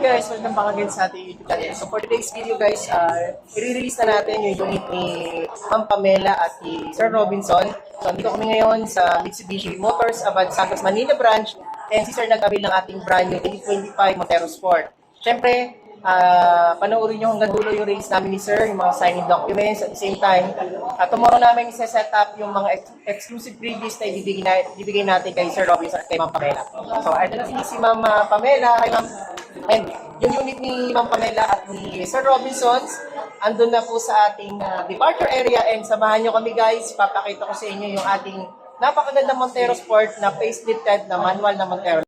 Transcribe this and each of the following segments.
Guys, welcome back again sa ating YouTube channel. So for today's video guys, i-release na natin yung unit ni Ma'am Pamela at ni Sir Robinson. So dito kami ngayon sa Mitsubishi Motors Abad Santos Manila branch, and si Sir nag-avail ng ating brand new 2025 Montero Sport. Siyempre, panoorin nyo hanggang dulo yung release namin ni Sir, yung mga signing documents. At the same time, tomorrow namin isa-set up yung mga exclusive previews na ibibigay natin kay Sir Robinson at kay Ma'am Pamela. So, ito na si Ma'am Pamela. Hi, Ma'am. And yung unit ni Ma'am Pamela at ni Sir Robinson, andun na po sa ating departure area, and samahan nyo kami guys. Papakita ko sa inyo yung ating napakagandang Montero Sport na facelifted na manual na Montero.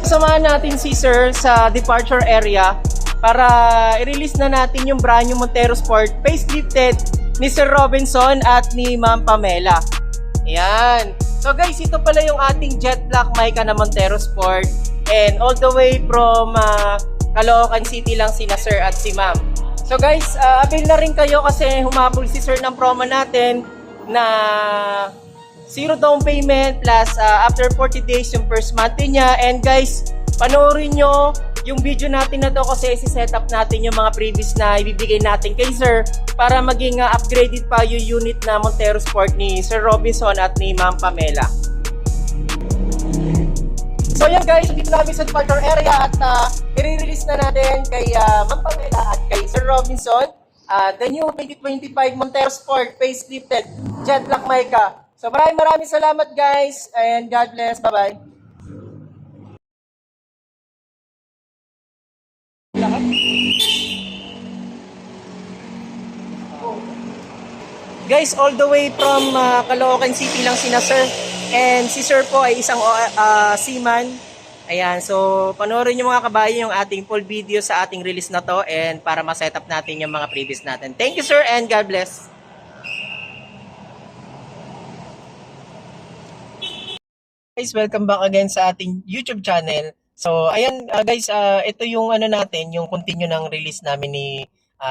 Samahan natin si Sir sa departure area para i-release na natin yung brand new Montero Sport facelifted ni Sir Robinson at ni Ma'am Pamela. Ayan. So guys, ito pala yung ating jet black Mica na Montero Sport, and all the way from Caloocan City lang sina Sir at si Ma'am. So guys, avail na rin kayo kasi humabol si Sir ng promo natin na 0 down payment plus after 40 days yung first month niya. And guys, panoorin nyo yung video natin na to kasi isi-set up natin yung mga previous na ibibigay natin kay Sir para maging upgraded pa yung unit na Montero Sport ni Sir Robinson at ni Ma'am Pamela. So yan guys, dito namin sa departure area at i-release na natin kay Ma'am Pamela at kay Sir Robinson the new 2025 Montero Sport facelifted jet black Mica. So maraming salamat guys, and God bless. Bye-bye. Guys, all the way from Caloocan City lang sina Sir. And si Sir po ay isang seaman. Ayan, so panoorin nyo mga kabayan yung ating full video sa ating release na to, and para ma-set up natin yung mga previous natin. Thank you Sir, and God bless. Guys, welcome back again sa ating YouTube channel. So, ayan guys, ito yung natin, yung continue ng release namin ni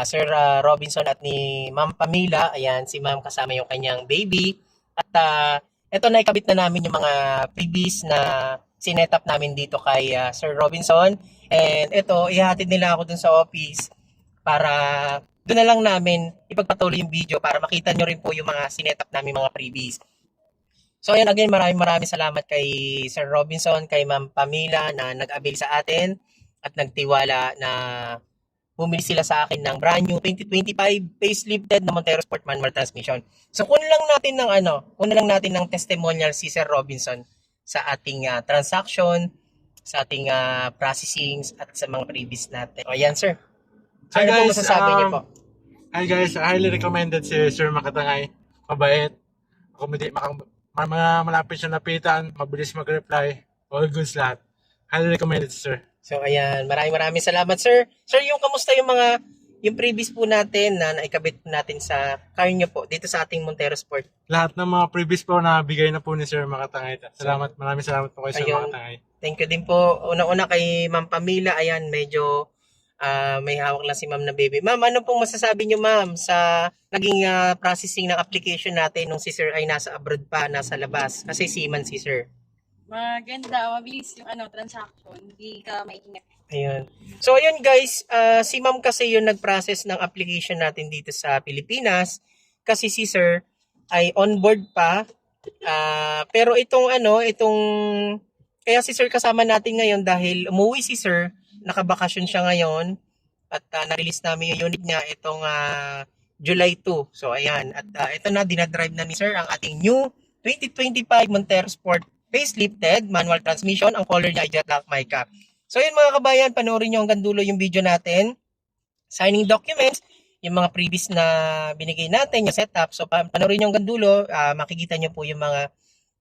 Sir Robinson at ni Ma'am Pamela. Ayan, si Ma'am kasama yung kanyang baby. At ito na ikabit na namin yung mga freebies na sinet up namin dito kay Sir Robinson. And ito, ihatid nila ako dun sa office para doon na lang namin ipagpatuloy yung video para makita nyo rin po yung mga sinet up namin mga freebies. So ayan, again, maraming salamat kay Sir Robinson, kay Ma'am Pamela na nag-avail sa atin at nagtiwala na bumili sila sa akin ng brand new 2025 facelifted na Montero Sport manual transmission. So kunin lang natin ng testimonial si Sir Robinson sa ating transaction, sa ating processing at sa mga previous natin. O ayan Sir. Hi Ano guys, po masasabi niyo po? Hi guys, highly recommended si Sir Makatangay. Mabait, mga malapit siya napitan, mabilis mag-reply, all goods lahat. Highly recommended Sir. So ayan, maraming salamat Sir. Sir, yung kamusta yung previous po natin na naikabit natin sa car nyo po dito sa ating Montero Sport? Lahat ng mga previous po na bigay na po ni Sir Makatangay. Maraming salamat po kay Sir Makatangay. Thank you din po. Una-una kay Ma'am Pamela, ayan, medyo may hawak lang si Ma'am na baby. Ma'am, ano pong masasabi nyo Ma'am sa naging processing ng application natin nung si Sir ay nasa abroad pa, nasa labas? Kasi seaman si Sir. Maganda, mabilis yung transaction, hindi ka maingat. Ayun. So ayun guys, si Ma'am kasi yung nag-process ng application natin dito sa Pilipinas kasi si Sir ay on board pa. Pero kaya si Sir kasama natin ngayon dahil umuwi si Sir, nakabakasyon siya ngayon at na-release namin yung unit niya itong July 2. So ayan, at ito na dinadrive na ni Sir ang ating new 2025 Montero Sport facelifted manual transmission. Ang color niya ay jet black Mica. So yun mga kabayan, panoorin nyo hanggang dulo yung video natin. Signing documents, yung mga previous na binigay natin, yung setup. So panoorin nyo hanggang dulo, makikita nyo po yung mga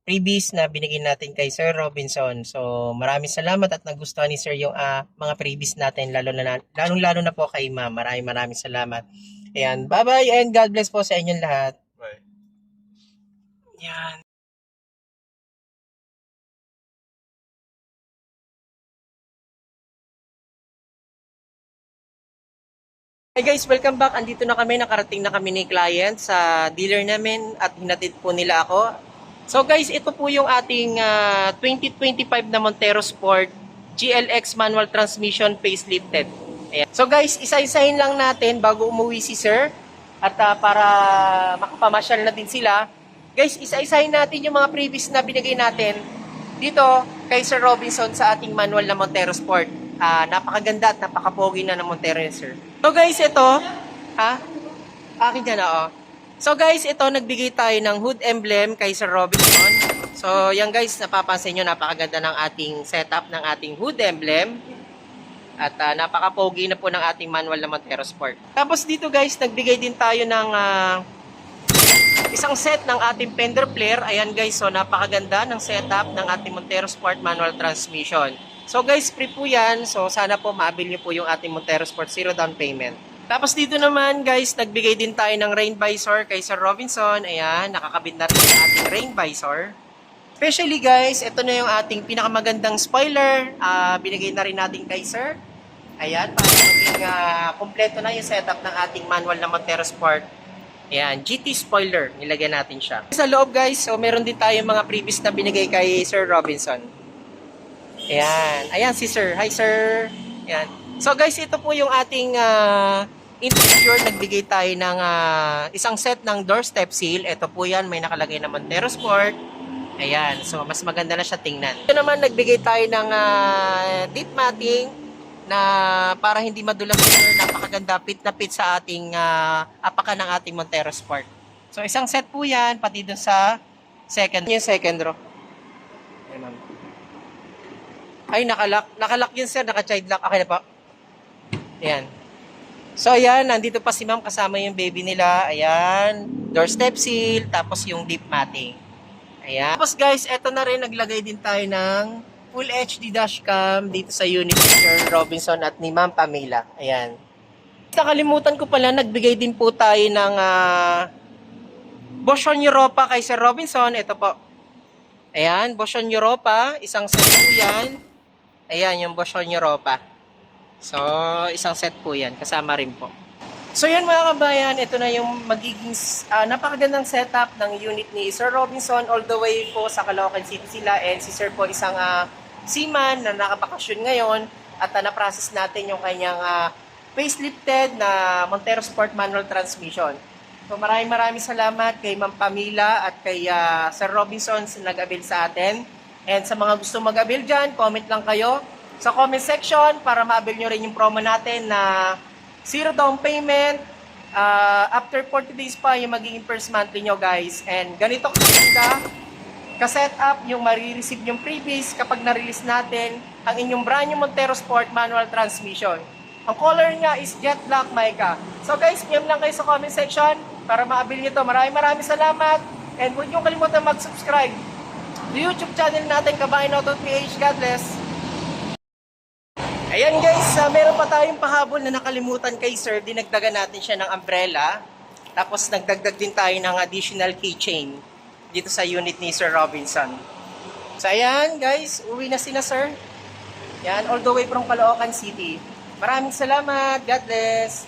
previous na binigay natin kay Sir Robinson. So maraming salamat at nagustuhan ni Sir yung mga previous natin, lalong-lalo na po kay Ma'am. Maraming salamat. Ayan, bye-bye and God bless po sa inyong lahat. Bye. Yan. Hey guys, welcome back. Andito na kami, nakarating na kami ni client sa dealer namin at hinatid po nila ako. So guys, ito po yung ating 2025 na Montero Sport GLX manual transmission facelifted. Ayan. So guys, isa-isahin lang natin bago umuwi si Sir at para makapamasyal na din sila. Guys, isa-isahin natin yung mga previous na binigay natin dito kay Sir Robinson sa ating manual na Montero Sport. Napakaganda at napakapogi na ng Montero yun, Sir. So guys, ito, akin ka na, oh. So guys, ito, nagbigay tayo ng hood emblem kay Sir Robinson. So yan guys, napapansin nyo, napakaganda ng ating setup ng ating hood emblem. At napakapogi na po ng ating manual na Montero Sport. Tapos dito guys, nagbigay din tayo ng isang set ng ating fender flare. Ayan guys, so napakaganda ng setup ng ating Montero Sport manual transmission. So guys, free po yan. So sana po maabil nyo po yung ating Montero Sport, 0 down payment. Tapos dito naman guys, nagbigay din tayo ng rain visor kay Sir Robinson. Ayan, nakakabit na rin yung ating rain visor. Especially guys, ito na yung ating pinakamagandang spoiler. Binigay na rin natin kay Sir. Ayan, para maging kompleto na yung setup ng ating manual na Montero Sport. Ayan, GT spoiler, nilagyan natin siya. Sa loob guys, so meron din tayo mga previous na binigay kay Sir Robinson. Ayan. Ayan si Sir. Hi Sir. Ayan. So guys, ito po yung ating interior. Nagbigay tayo ng isang set ng doorstep seal. Ito po yan. May nakalagay na Montero Sport. Ayan. So mas maganda na siya tingnan. Ito naman, nagbigay tayo ng deep matting na para hindi madulas. Napakaganda. Fit na fit sa ating apakan ng ating Montero Sport. So isang set po yan. Pati dun sa second. Yung second row. Ayan ma'am. Ay, nakalock yun sir, naka-child lock. Okay na po. Ayan. So ayan, nandito pa si ma'am kasama yung baby nila. Ayan, doorstep seal, tapos yung deep matting. Ayan. Tapos guys, eto na rin, naglagay din tayo ng full HD dashcam dito sa unit ni Sir Robinson at ni Ma'am Pamela. Ayan. Nakalimutan ko pala, nagbigay din po tayo ng Bosch Europa kay Sir Robinson. Ito po. Ayan, Bosch Europa, isang set po yan. Ayan, yung Bosch Europa. So, isang set po yan. Kasama rin po. So, yan mga kabayan. Ito na yung magiging napakagandang setup ng unit ni Sir Robinson. All the way po sa Caloocan City sila. And si Sir po isang seaman na nakabakasyon ngayon. At na-process natin yung kanyang facelifted na Montero Sport manual transmission. So, maraming salamat kay Ma'am Pamela at kay Sir Robinson sa nag-avail sa atin. And sa mga gusto mag-avail dyan, comment lang kayo sa comment section para ma-avail nyo rin yung promo natin na 0 down payment. After 40 days pa yung magiging first monthly nyo guys. And ganito kasaganda, ka-set up yung marireceive yung freebies kapag na-release natin ang inyong brand new Montero Sport manual transmission. Ang color niya is Jet Black Mica. So guys, PM lang kayo sa comment section para ma-avail nyo ito. Maraming salamat. And huwag nyo kalimutan mag-subscribe sa YouTube channel natin, Kabayan Auto PH. God bless. Ayan guys, meron pa tayong pahabol na nakalimutan kay Sir. Dinagdagan natin siya ng umbrella. Tapos nagdagdag din tayo ng additional keychain dito sa unit ni Sir Robinson. So ayan guys, uwi na sila Sir. Yan, all the way from Caloocan City. Maraming salamat. God bless.